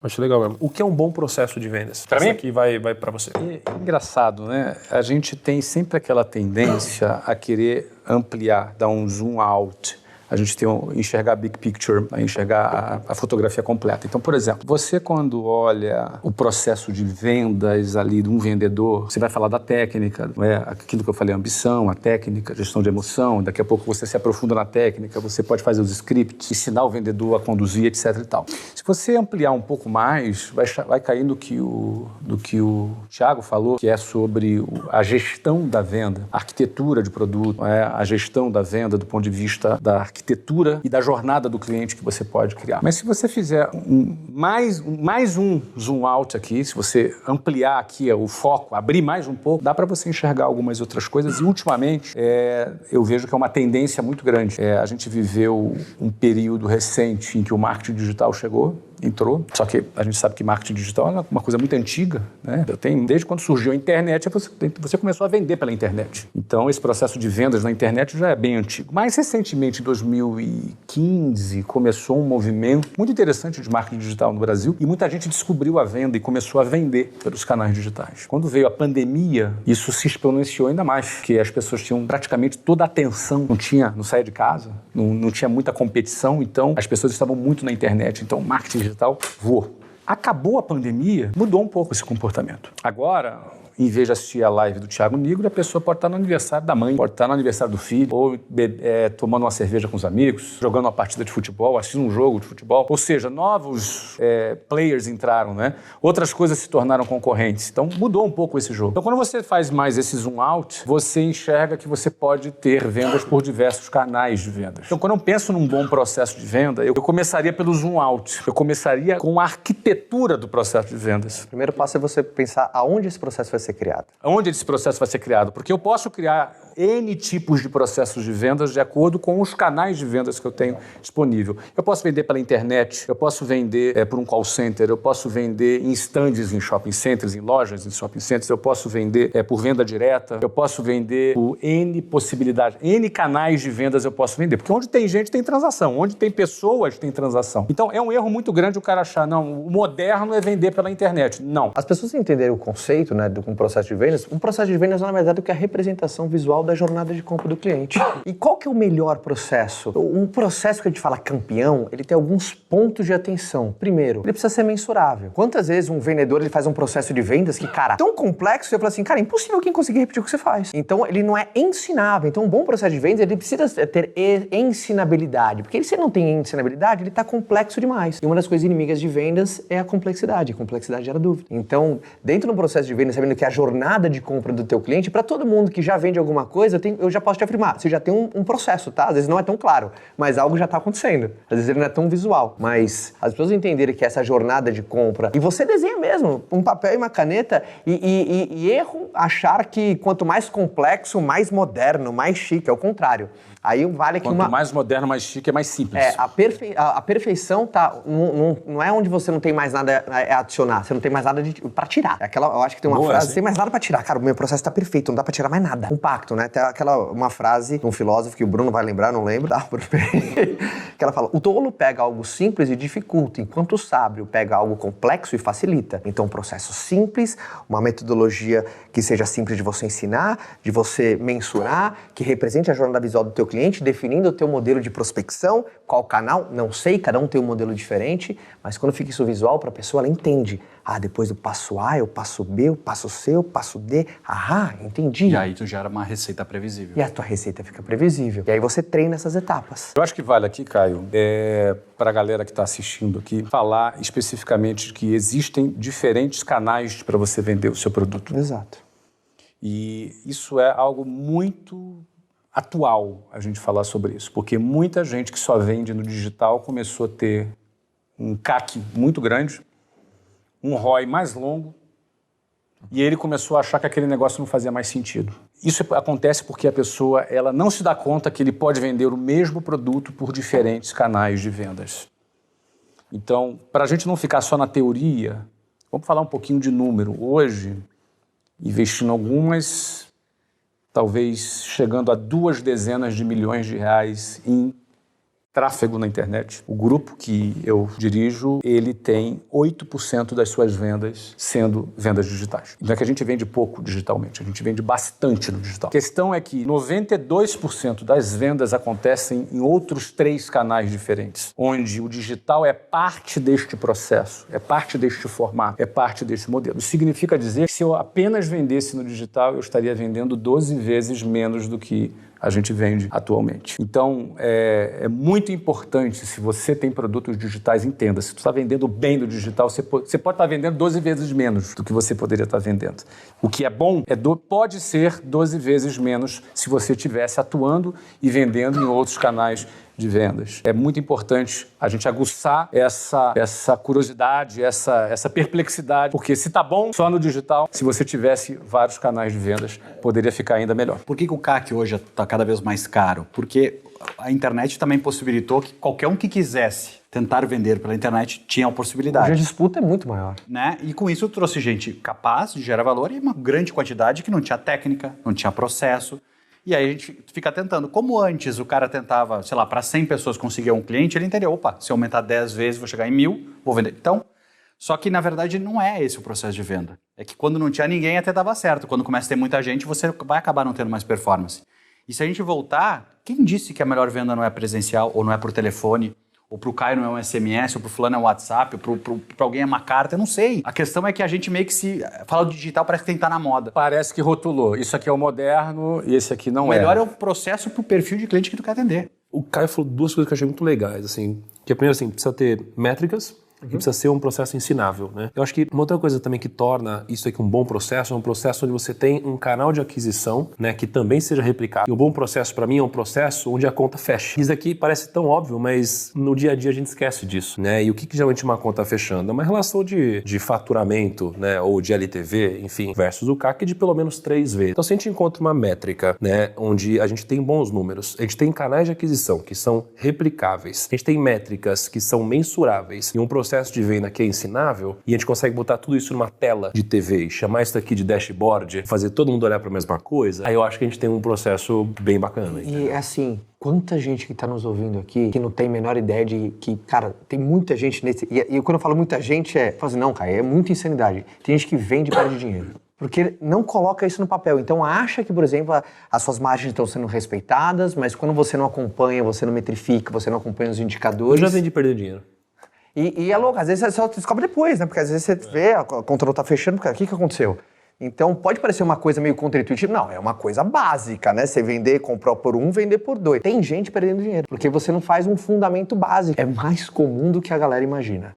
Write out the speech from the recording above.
Acho legal mesmo. O que é um bom processo de vendas? Para mim? Aqui vai para você. É engraçado, né? A gente tem sempre aquela tendência a querer ampliar, dar um zoom out. A gente tem enxergar a big picture, a enxergar a fotografia completa. Então, por exemplo, você quando olha o processo de vendas ali de um vendedor, você vai falar da técnica, não é? Aquilo que eu falei, a ambição, a técnica, a gestão de emoção, daqui a pouco você se aprofunda na técnica, você pode fazer os scripts, ensinar o vendedor a conduzir, etc e tal. Se você ampliar um pouco mais, vai cair no que o Thiago falou, que é sobre a gestão da venda, a arquitetura de produto, a gestão da venda do ponto de vista da arquitetura e da jornada do cliente que você pode criar. Mas se você fizer mais um zoom out aqui, se você ampliar aqui o foco, abrir mais um pouco, dá para você enxergar algumas outras coisas. E ultimamente, eu vejo que é uma tendência muito grande. A gente viveu um período recente em que o marketing digital entrou, só que a gente sabe que marketing digital é uma coisa muito antiga, né? Desde quando surgiu a internet, você começou a vender pela internet. Então, esse processo de vendas na internet já é bem antigo. Mais recentemente, em 2015, começou um movimento muito interessante de marketing digital no Brasil e muita gente descobriu a venda e começou a vender pelos canais digitais. Quando veio a pandemia, isso se exponenciou ainda mais, porque as pessoas tinham praticamente toda a atenção, não saía de casa, não tinha muita competição, então as pessoas estavam muito na internet, então o marketing digital voou. Acabou a pandemia, mudou um pouco esse comportamento. Agora, em vez de assistir a live do Thiago Nigro, a pessoa pode estar no aniversário da mãe, pode estar no aniversário do filho, ou tomando uma cerveja com os amigos, jogando uma partida de futebol, assistindo um jogo de futebol. Ou seja, novos players entraram, né? Outras coisas se tornaram concorrentes. Então, mudou um pouco esse jogo. Então, quando você faz mais esse zoom out, você enxerga que você pode ter vendas por diversos canais de vendas. Então, quando eu penso num bom processo de venda, eu começaria pelo zoom out. Eu começaria com a arquitetura do processo de vendas. O primeiro passo é você pensar aonde esse processo vai ser criado. Onde esse processo vai ser criado? Porque eu posso criar N tipos de processos de vendas de acordo com os canais de vendas que eu tenho disponível. Eu posso vender pela internet, eu posso vender por um call center, eu posso vender em stands em shopping centers, em lojas em shopping centers, eu posso vender por venda direta, eu posso vender por N possibilidades, N canais de vendas eu posso vender. Porque onde tem gente tem transação, onde tem pessoas tem transação. Então é um erro muito grande o cara achar, não, o moderno é vender pela internet. Não. As pessoas entenderem o conceito, né, de um processo de vendas, um processo de vendas na verdade é que é a representação visual da jornada de compra do cliente. E qual que é o melhor processo? Um processo que a gente fala campeão, ele tem alguns pontos de atenção. Primeiro, ele precisa ser mensurável. Quantas vezes um vendedor ele faz um processo de vendas que, cara, tão complexo, você fala assim, cara, é impossível alguém conseguir repetir o que você faz. Então, ele não é ensinável. Então, um bom processo de vendas, ele precisa ter ensinabilidade. Porque se ele não tem ensinabilidade, ele está complexo demais. E uma das coisas inimigas de vendas é a complexidade. A complexidade gera dúvida. Então, dentro do processo de vendas, sabendo que a jornada de compra do teu cliente, para todo mundo que já vende alguma coisa, eu já posso te afirmar, você já tem um processo, tá? Às vezes não é tão claro, mas algo já está acontecendo. Às vezes ele não é tão visual, mas as pessoas entenderem que essa jornada de compra, e você desenha mesmo, um papel e uma caneta, e erro achar que quanto mais complexo, mais moderno, mais chique, é o contrário. Aí vale que quanto mais moderno, mais chique, é mais simples. A perfeição não é onde você não tem mais nada a adicionar, você não tem mais nada para tirar. Eu acho que tem uma frase, não tem mais nada para tirar. Cara, o meu processo está perfeito, não dá para tirar mais nada. Compacto, né? Tem uma frase de um filósofo que o Bruno vai lembrar, não lembro, que ela fala, o tolo pega algo simples e dificulta, enquanto o sábio pega algo complexo e facilita. Então, um processo simples, uma metodologia que seja simples de você ensinar, de você mensurar, que represente a jornada visual do teu cliente, definindo o teu modelo de prospecção, qual canal, não sei, cada um tem um modelo diferente, mas quando fica isso visual para a pessoa, ela entende. Depois do passo A, o passo B, o passo C, o passo D. Entendi. E aí tu gera uma receita previsível. E a tua receita fica previsível. E aí você treina essas etapas. Eu acho que vale aqui, Caio, para a galera que está assistindo aqui, falar especificamente que existem diferentes canais para você vender o seu produto. Exato. E isso é algo muito atual a gente falar sobre isso, porque muita gente que só vende no digital começou a ter um CAC muito grande, um ROI mais longo, e ele começou a achar que aquele negócio não fazia mais sentido. Isso acontece porque a pessoa ela não se dá conta que ele pode vender o mesmo produto por diferentes canais de vendas. Então, para a gente não ficar só na teoria, vamos falar um pouquinho de número. Hoje, investindo talvez chegando a 2 dezenas de milhões de reais em tráfego na internet. O grupo que eu dirijo, ele tem 8% das suas vendas sendo vendas digitais. Não é que a gente vende pouco digitalmente, a gente vende bastante no digital. A questão é que 92% das vendas acontecem em outros 3 canais diferentes, onde o digital é parte deste processo, é parte deste formato, é parte desse modelo. Isso significa dizer que se eu apenas vendesse no digital, eu estaria vendendo 12 vezes menos do que a gente vende atualmente. Então, é muito importante, se você tem produtos digitais, entenda, se tu está vendendo bem no digital, você pode estar vendendo 12 vezes menos do que você poderia estar vendendo. O que é bom pode ser 12 vezes menos se você estivesse atuando e vendendo em outros canais de vendas. É muito importante a gente aguçar essa curiosidade, essa perplexidade, porque se tá bom só no digital, se você tivesse vários canais de vendas, poderia ficar ainda melhor. Por que o CAC hoje está cada vez mais caro? Porque a internet também possibilitou que qualquer um que quisesse tentar vender pela internet tinha a possibilidade. Hoje a disputa é muito maior. Né? E com isso trouxe gente capaz de gerar valor e uma grande quantidade que não tinha técnica, não tinha processo. E aí a gente fica tentando. Como antes o cara tentava, sei lá, para 100 pessoas conseguir um cliente, ele entendeu, opa, se eu aumentar 10 vezes, vou chegar em 1.000, vou vender. Então, só que na verdade não é esse o processo de venda. É que quando não tinha ninguém até dava certo. Quando começa a ter muita gente, você vai acabar não tendo mais performance. E se a gente voltar, quem disse que a melhor venda não é presencial, ou não é por telefone, ou para o Caio não é um SMS, ou para o fulano é um WhatsApp, ou para alguém é uma carta, eu não sei. A questão é que a gente meio que se fala do digital, parece que tem que estar na moda. Parece que rotulou. Isso aqui é o moderno e esse aqui não é. O melhor é o processo para o perfil de cliente que tu quer atender. O Caio falou 2 coisas que eu achei muito legais, assim. Que a primeira, assim, precisa ter métricas e precisa ser um processo ensinável, né? Eu acho que uma outra coisa também que torna isso aqui um bom processo é um processo onde você tem um canal de aquisição, né, que também seja replicado. E um bom processo para mim é um processo onde a conta fecha. Isso aqui parece tão óbvio, mas no dia a dia a gente esquece disso, né? E o que geralmente uma conta fechando? É uma relação de faturamento, né, ou de LTV, enfim, versus o CAC de pelo menos 3 vezes. Então se a gente encontra uma métrica, né, onde a gente tem bons números, a gente tem canais de aquisição que são replicáveis, a gente tem métricas que são mensuráveis e um processo de venda que é ensinável, e a gente consegue botar tudo isso numa tela de TV e chamar isso aqui de dashboard, fazer todo mundo olhar para a mesma coisa, aí eu acho que a gente tem um processo bem bacana. E assim, quanta gente que está nos ouvindo aqui que não tem a menor ideia de que, cara, tem muita gente nesse... E quando eu falo muita gente, falo assim, não, cara, é muita insanidade. Tem gente que vende e perde dinheiro. Porque não coloca isso no papel. Então acha que, por exemplo, as suas margens estão sendo respeitadas, mas quando você não acompanha, você não metrifica, você não acompanha os indicadores... Eu já vendi perder dinheiro. E é louco, às vezes você só descobre depois, né? Porque às vezes você vê, a conta não tá fechando, porque o que aconteceu? Então pode parecer uma coisa meio contra-intuitiva, não, é uma coisa básica, né? Você vender, comprar por 1, vender por 2. Tem gente perdendo dinheiro, porque você não faz um fundamento básico. É mais comum do que a galera imagina.